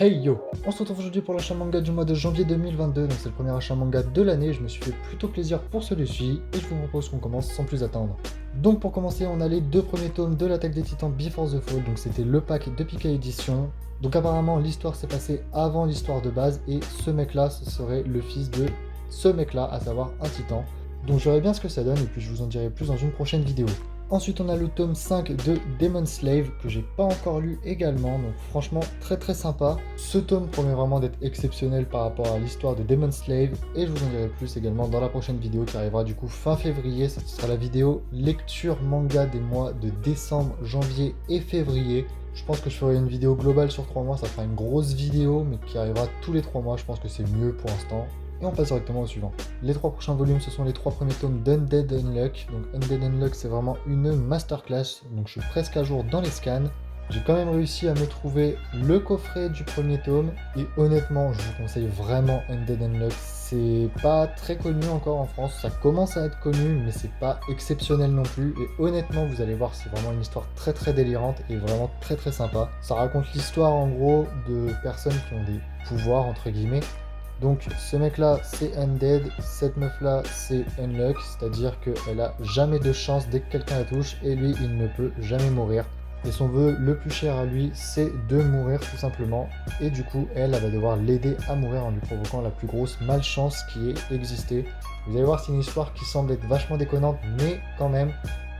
Hey yo! On se retrouve aujourd'hui pour l'achat manga du mois de janvier 2022, donc c'est le premier achat manga de l'année, je me suis fait plutôt plaisir pour celui-ci, et je vous propose qu'on commence sans plus attendre. Donc pour commencer, on a les deux premiers tomes de l'Attaque des Titans Before the Fall, donc c'était le pack de Pika Edition. Donc apparemment l'histoire s'est passée avant l'histoire de base, et ce mec-là, ce serait le fils de ce mec-là, à savoir un titan. Donc je verrai bien ce que ça donne, et puis je vous en dirai plus dans une prochaine vidéo. Ensuite, on a le tome 5 de Demon Slave, que j'ai pas encore lu également, donc franchement très sympa. Ce tome promet vraiment d'être exceptionnel par rapport à l'histoire de Demon Slave, et je vous en dirai plus également dans la prochaine vidéo qui arrivera du coup fin février. Ce sera la vidéo lecture manga des mois de décembre, janvier et février. Je pense que je ferai une vidéo globale sur 3 mois, ça fera une grosse vidéo, mais qui arrivera tous les 3 mois, je pense que c'est mieux pour l'instant. Et on passe directement au suivant. Les 3 prochains volumes, ce sont les 3 premiers tomes d'Undead Unluck. Donc Undead Unluck, c'est vraiment une masterclass. Donc je suis presque à jour dans les scans. J'ai quand même réussi à me trouver le coffret du premier tome. Et honnêtement, je vous conseille vraiment Undead Unluck. C'est pas très connu encore en France. Ça commence à être connu, mais c'est pas exceptionnel non plus. Et honnêtement, vous allez voir, c'est vraiment une histoire très délirante et vraiment très sympa. Ça raconte l'histoire en gros de personnes qui ont des pouvoirs entre guillemets. Donc ce mec là c'est Undead, cette meuf là c'est Unluck, c'est-à-dire qu'elle a jamais de chance dès que quelqu'un la touche et lui il ne peut jamais mourir. Et son vœu le plus cher à lui c'est de mourir tout simplement. Et du coup elle va devoir l'aider à mourir en lui provoquant la plus grosse malchance qui ait existé. Vous allez voir, c'est une histoire qui semble être vachement déconnante, mais quand même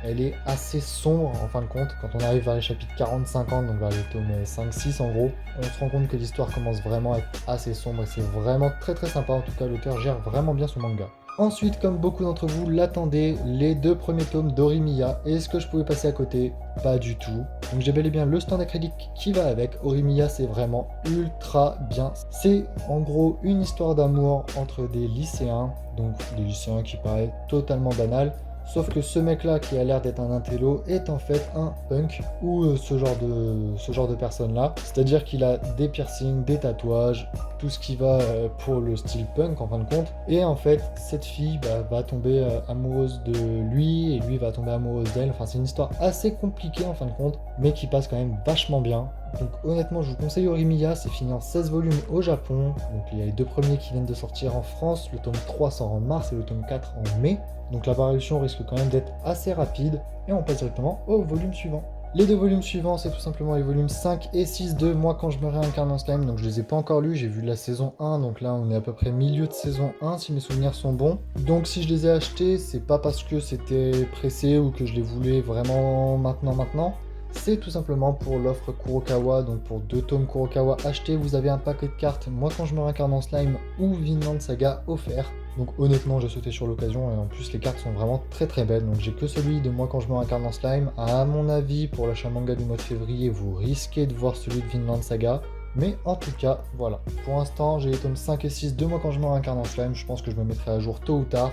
elle est assez sombre en fin de compte. Quand on arrive vers les chapitres 40-50, donc vers les tomes 5-6 en gros, on se rend compte que l'histoire commence vraiment à être assez sombre et c'est vraiment très sympa. En tout cas, l'auteur gère vraiment bien son manga. Ensuite, comme beaucoup d'entre vous l'attendaient, les 2 premiers tomes d'Orimiya. Est-ce que je pouvais passer à côté? Pas du tout. Donc j'ai bel et bien le stand acrylique qui va avec. Orimiya, c'est vraiment ultra bien. C'est en gros une histoire d'amour entre des lycéens, donc des lycéens qui paraissent totalement banals. Sauf que ce mec-là, qui a l'air d'être un intello, est en fait un punk, ou ce genre de personne-là. C'est-à-dire qu'il a des piercings, des tatouages, tout ce qui va pour le style punk en fin de compte. Et en fait, cette fille va tomber amoureuse de lui, et lui va tomber amoureuse d'elle. Enfin, c'est une histoire assez compliquée en fin de compte, mais qui passe quand même vachement bien. Donc honnêtement, je vous conseille Orimiya, c'est fini en 16 volumes au Japon. Donc il y a les 2 premiers qui viennent de sortir en France, le tome 3 sort en mars et le tome 4 en mai. Donc la parution risque quand même d'être assez rapide. Et on passe directement au volume suivant. Les 2 volumes suivants, c'est tout simplement les volumes 5 et 6 de Moi quand je me réincarne en slime. Donc je les ai pas encore lus, j'ai vu la saison 1, donc là on est à peu près milieu de saison 1 si mes souvenirs sont bons. Donc si je les ai achetés, c'est pas parce que c'était pressé ou que je les voulais vraiment maintenant. C'est tout simplement pour l'offre Kurokawa, donc pour 2 tomes Kurokawa achetés, vous avez un paquet de cartes Moi quand je me réincarne en slime ou Vinland Saga offert. Donc honnêtement j'ai sauté sur l'occasion et en plus les cartes sont vraiment très belles. Donc j'ai que celui de Moi quand je me réincarne en slime. À mon avis pour l'achat manga du mois de février vous risquez de voir celui de Vinland Saga. Mais en tout cas voilà, pour l'instant j'ai les tomes 5 et 6 de Moi quand je me réincarne en slime. Je pense que je me mettrai à jour tôt ou tard.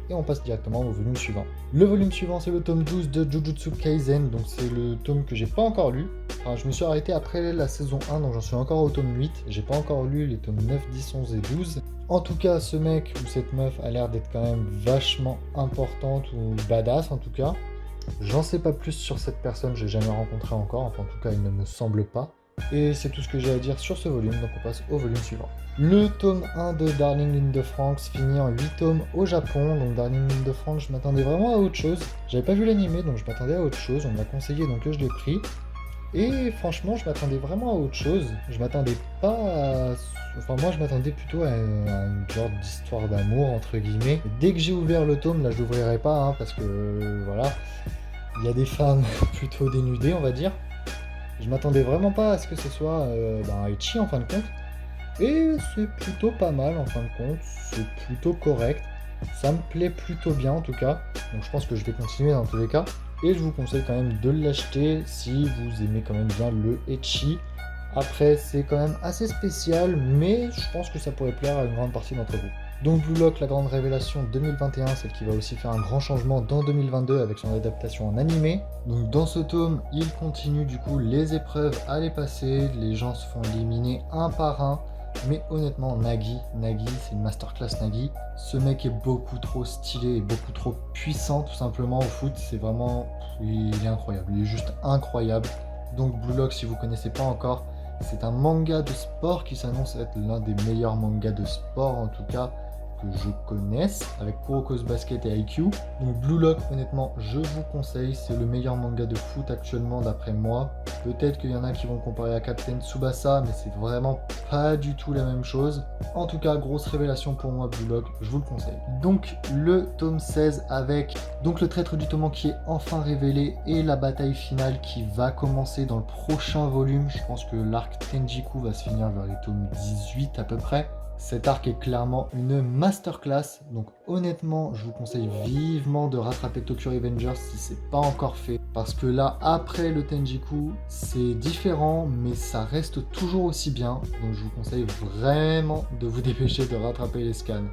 Et on passe directement au volume suivant. Le volume suivant, c'est le tome 12 de Jujutsu Kaisen, donc c'est le tome que j'ai pas encore lu. Enfin, je me suis arrêté après la saison 1, donc j'en suis encore au tome 8. J'ai pas encore lu les tomes 9, 10, 11 et 12. En tout cas, ce mec ou cette meuf a l'air d'être quand même vachement importante ou badass en tout cas. J'en sais pas plus sur cette personne, j'ai jamais rencontré encore, enfin en tout cas il ne me semble pas. Et c'est tout ce que j'ai à dire sur ce volume, donc on passe au volume suivant. Le tome 1 de Darling in the Franxx finit en 8 tomes au Japon. Donc Darling in the Franxx, je m'attendais vraiment à autre chose. J'avais pas vu l'animé, donc je m'attendais à autre chose. On me l'a conseillé, donc je l'ai pris. Et franchement, je m'attendais vraiment à autre chose. Je m'attendais pas à... Enfin, moi, je m'attendais plutôt à une genre d'histoire d'amour, entre guillemets. Dès que j'ai ouvert le tome, là, je l'ouvrirai pas, hein, parce que, voilà, il y a des femmes plutôt dénudées, on va dire. Je m'attendais vraiment pas à ce que ce soit ecchi en fin de compte. Et c'est plutôt pas mal en fin de compte, c'est plutôt correct. Ça me plaît plutôt bien en tout cas. Donc je pense que je vais continuer dans tous les cas. Et je vous conseille quand même de l'acheter si vous aimez quand même bien le ecchi. Après c'est quand même assez spécial, mais je pense que ça pourrait plaire à une grande partie d'entre vous. Donc Blue Lock, la grande révélation 2021, celle qui va aussi faire un grand changement dans 2022 avec son adaptation en animé. Donc dans ce tome, il continue du coup les épreuves à les passer, les gens se font éliminer un par un. Mais honnêtement, Nagi, c'est une masterclass Nagi. Ce mec est beaucoup trop stylé et beaucoup trop puissant tout simplement au foot. C'est vraiment... il est incroyable, il est juste incroyable. Donc Blue Lock, si vous connaissez pas encore, C'est un manga de sport qui s'annonce être l'un des meilleurs mangas de sport en tout cas que je connaisse, avec Kuroko's Basket et IQ. Donc Blue Lock, honnêtement, je vous conseille, c'est le meilleur manga de foot actuellement d'après moi. Peut-être qu'il y en a qui vont comparer à Captain Tsubasa, mais c'est vraiment pas du tout la même chose. En tout cas, grosse révélation pour moi, Blue Lock, je vous le conseille. Donc le tome 16 avec donc le traître du Toman qui est enfin révélé et la bataille finale qui va commencer dans le prochain volume. Je pense que l'arc Tenjiku va se finir vers les tomes 18 à peu près. Cet arc est clairement une masterclass, donc honnêtement, je vous conseille vivement de rattraper Tokyo Revengers si c'est pas encore fait, parce que là, après le Tenjiku, c'est différent, mais ça reste toujours aussi bien, donc je vous conseille vraiment de vous dépêcher de rattraper les scans.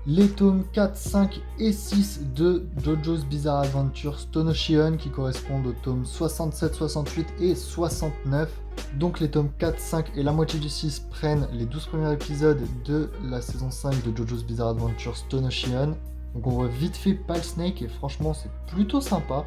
Les tomes 4, 5 et 6 de JoJo's Bizarre Adventure Stone Ocean qui correspondent aux tomes 67, 68 et 69. Donc les tomes 4, 5 et la moitié du 6 prennent les 12 premiers épisodes de la saison 5 de JoJo's Bizarre Adventure Stone Ocean. Donc on voit vite fait Pale Snake et franchement c'est plutôt sympa.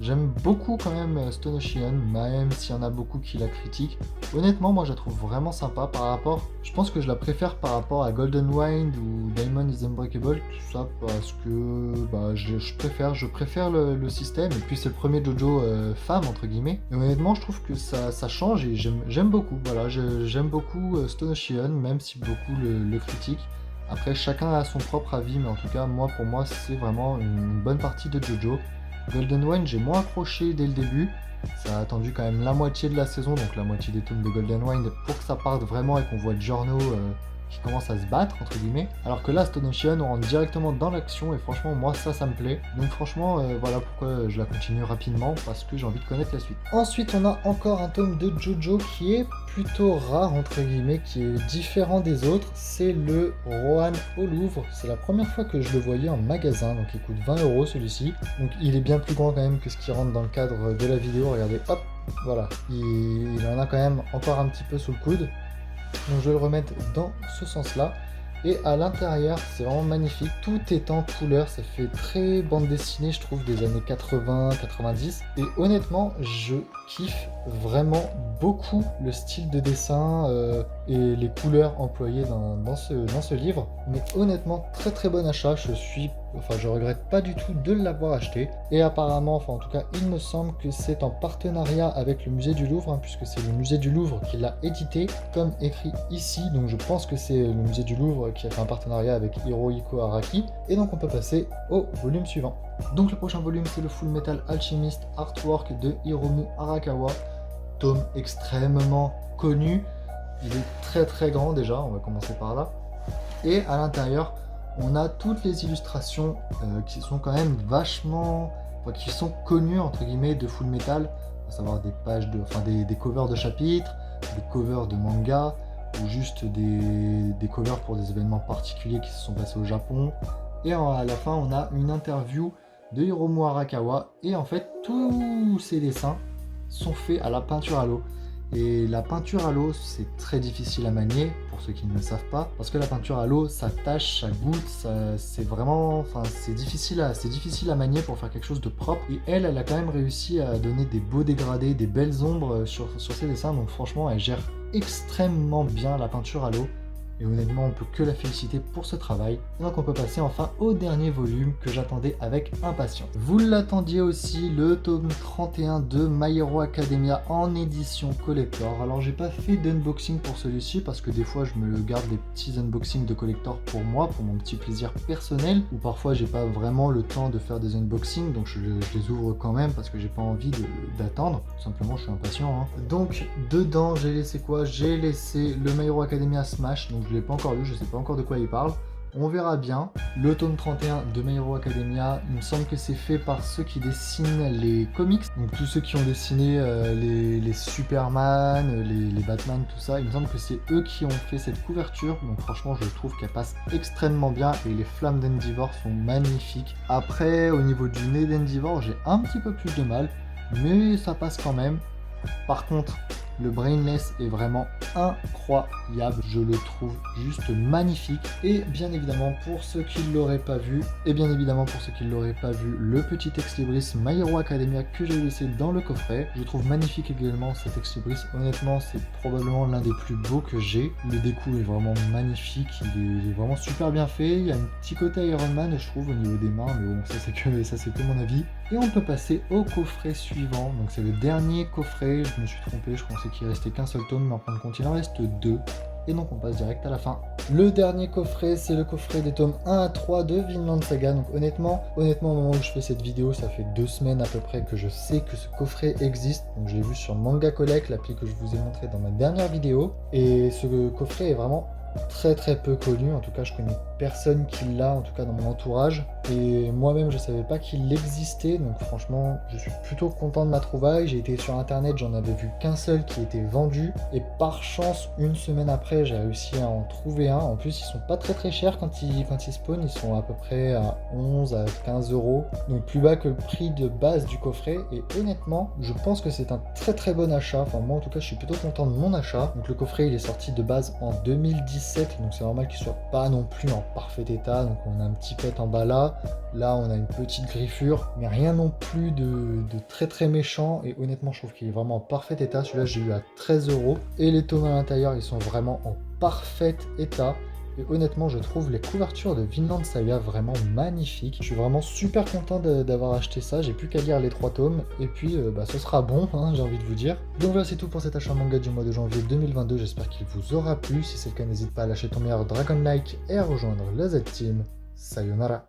J'aime beaucoup quand même Stone Ocean, même s'il y en a beaucoup qui la critiquent. Honnêtement, moi je la trouve vraiment sympa par rapport... Je pense que je la préfère par rapport à Golden Wind ou Diamond is Unbreakable, tout ça parce que je préfère le système. Et puis c'est le premier JoJo femme, entre guillemets. Et honnêtement, je trouve que ça change et j'aime beaucoup. Voilà, j'aime beaucoup Stone Ocean, même si beaucoup le critiquent. Après, chacun a son propre avis, mais en tout cas, pour moi, c'est vraiment une bonne partie de JoJo. Golden Wind, j'ai moins accroché dès le début. Ça a attendu quand même la moitié de la saison, donc la moitié des tomes de Golden Wind, pour que ça parte vraiment et qu'on voit Giorno qui commence à se battre, entre guillemets. Alors que là, Stone Ocean, on rentre directement dans l'action et franchement, moi, ça me plaît. Donc franchement, voilà pourquoi je la continue rapidement, parce que j'ai envie de connaître la suite. Ensuite, on a encore un tome de JoJo qui est plutôt rare, entre guillemets, qui est différent des autres. C'est le Rohan au Louvre. C'est la première fois que je le voyais en magasin, donc il coûte 20 € celui-ci. Donc il est bien plus grand quand même que ce qui rentre dans le cadre de la vidéo. Regardez, hop, voilà. Il en a quand même encore un petit peu sous le coude. Donc je vais le remettre dans ce sens-là. Et à l'intérieur, c'est vraiment magnifique. Tout est en couleur. Ça fait très bande dessinée, je trouve, des années 80-90. Et honnêtement, je kiffe vraiment beaucoup le style de dessin et les couleurs employées dans ce livre. Mais honnêtement, très très bon achat. Je regrette pas du tout de l'avoir acheté. Et apparemment, en tout cas, il me semble que c'est en partenariat avec le musée du Louvre, puisque c'est le musée du Louvre qui l'a édité, comme écrit ici. Donc je pense que c'est le musée du Louvre qui a fait un partenariat avec Hirohiko Araki. Et donc on peut passer au volume suivant. Donc le prochain volume, c'est le Full Metal Alchemist Artwork de Hiromu Arakawa. Tome extrêmement connu. Il est très très grand déjà, on va commencer par là. Et à l'intérieur, on a toutes les illustrations qui sont quand même qui sont connues entre guillemets de Full Metal, à savoir des pages des covers de chapitres, des covers de manga, ou juste des covers pour des événements particuliers qui se sont passés au Japon. Et à la fin, on a une interview de Hiromu Arakawa, et en fait, tous ces dessins sont faits à la peinture à l'eau. Et la peinture à l'eau, c'est très difficile à manier, pour ceux qui ne le savent pas, parce que la peinture à l'eau, ça tâche, ça goutte, c'est difficile à manier pour faire quelque chose de propre. Et elle a quand même réussi à donner des beaux dégradés, des belles ombres sur ses dessins, donc franchement, elle gère extrêmement bien la peinture à l'eau. Et honnêtement, on peut que la féliciter pour ce travail. Et donc on peut passer enfin au dernier volume que j'attendais avec impatience. Vous l'attendiez aussi, le tome 31 de My Hero Academia en édition collector. Alors j'ai pas fait d'unboxing pour celui-ci parce que des fois je me garde des petits unboxings de collector pour moi, pour mon petit plaisir personnel. Ou parfois j'ai pas vraiment le temps de faire des unboxings, donc je les ouvre quand même parce que j'ai pas envie d'attendre. Tout simplement, je suis impatient. Donc dedans, j'ai laissé quoi? J'ai laissé le My Hero Academia Smash, donc je l'ai pas encore lu, je sais pas encore de quoi il parle. On verra bien. Le tome 31 de My Hero Academia, il me semble que c'est fait par ceux qui dessinent les comics. Donc tous ceux qui ont dessiné les Superman, les Batman, tout ça. Il me semble que c'est eux qui ont fait cette couverture. Donc franchement, je trouve qu'elle passe extrêmement bien. Et les flammes d'Endeavor sont magnifiques. Après, au niveau du nez d'Endeavor, j'ai un petit peu plus de mal. Mais ça passe quand même. Par contre, Le Brainless est vraiment incroyable, je le trouve juste magnifique. Et bien évidemment, pour ceux qui ne l'auraient pas vu, le petit Ex Libris My Hero Academia que j'ai laissé dans le coffret. Je trouve magnifique également cet Ex Libris. Honnêtement, c'est probablement l'un des plus beaux que j'ai. Le découp est vraiment magnifique, il est vraiment super bien fait. Il y a un petit côté Iron Man, je trouve, au niveau des mains, mais bon, ça c'est que mon avis. Et on peut passer au coffret suivant. Donc c'est le dernier coffret, je me suis trompé, je pensais qu'il restait qu'un seul tome, mais en fin de compte il en reste 2. Et donc on passe direct à la fin. Le dernier coffret, c'est le coffret des tomes 1 à 3 de Vinland Saga. Donc honnêtement, au moment où je fais cette vidéo, ça fait 2 semaines à peu près que je sais que ce coffret existe. Donc je l'ai vu sur Manga Collect, l'appli que je vous ai montré dans ma dernière vidéo. Et ce coffret est vraiment très peu connu, en tout cas je connais personne qui l'a, en tout cas dans mon entourage, et moi-même je savais pas qu'il existait, donc franchement je suis plutôt content de ma trouvaille. J'ai été sur internet, j'en avais vu qu'un seul qui était vendu, et par chance une semaine après j'ai réussi à en trouver un. En plus ils sont pas très chers quand ils spawnent, ils sont à peu près à 11 à 15 euros, donc plus bas que le prix de base du coffret, et honnêtement je pense que c'est un très bon achat. Enfin moi en tout cas je suis plutôt content de mon achat. Donc le coffret il est sorti de base en 2017, donc c'est normal qu'il soit pas non plus en parfait état. Donc on a un petit pet en bas là on a une petite griffure, mais rien non plus de très méchant, et honnêtement je trouve qu'il est vraiment en parfait état. Celui-là j'ai eu à 13 euros, et les tomes à l'intérieur ils sont vraiment en parfait état. Et honnêtement, je trouve les couvertures de Vinland Saga vraiment magnifiques. Je suis vraiment super content d'avoir acheté ça. J'ai plus qu'à lire les 3 tomes. Et puis, ce sera bon, hein, j'ai envie de vous dire. Donc voilà, c'est tout pour cet achat manga du mois de janvier 2022. J'espère qu'il vous aura plu. Si c'est le cas, n'hésite pas à lâcher ton meilleur Dragon Like et à rejoindre la Z-Team. Sayonara.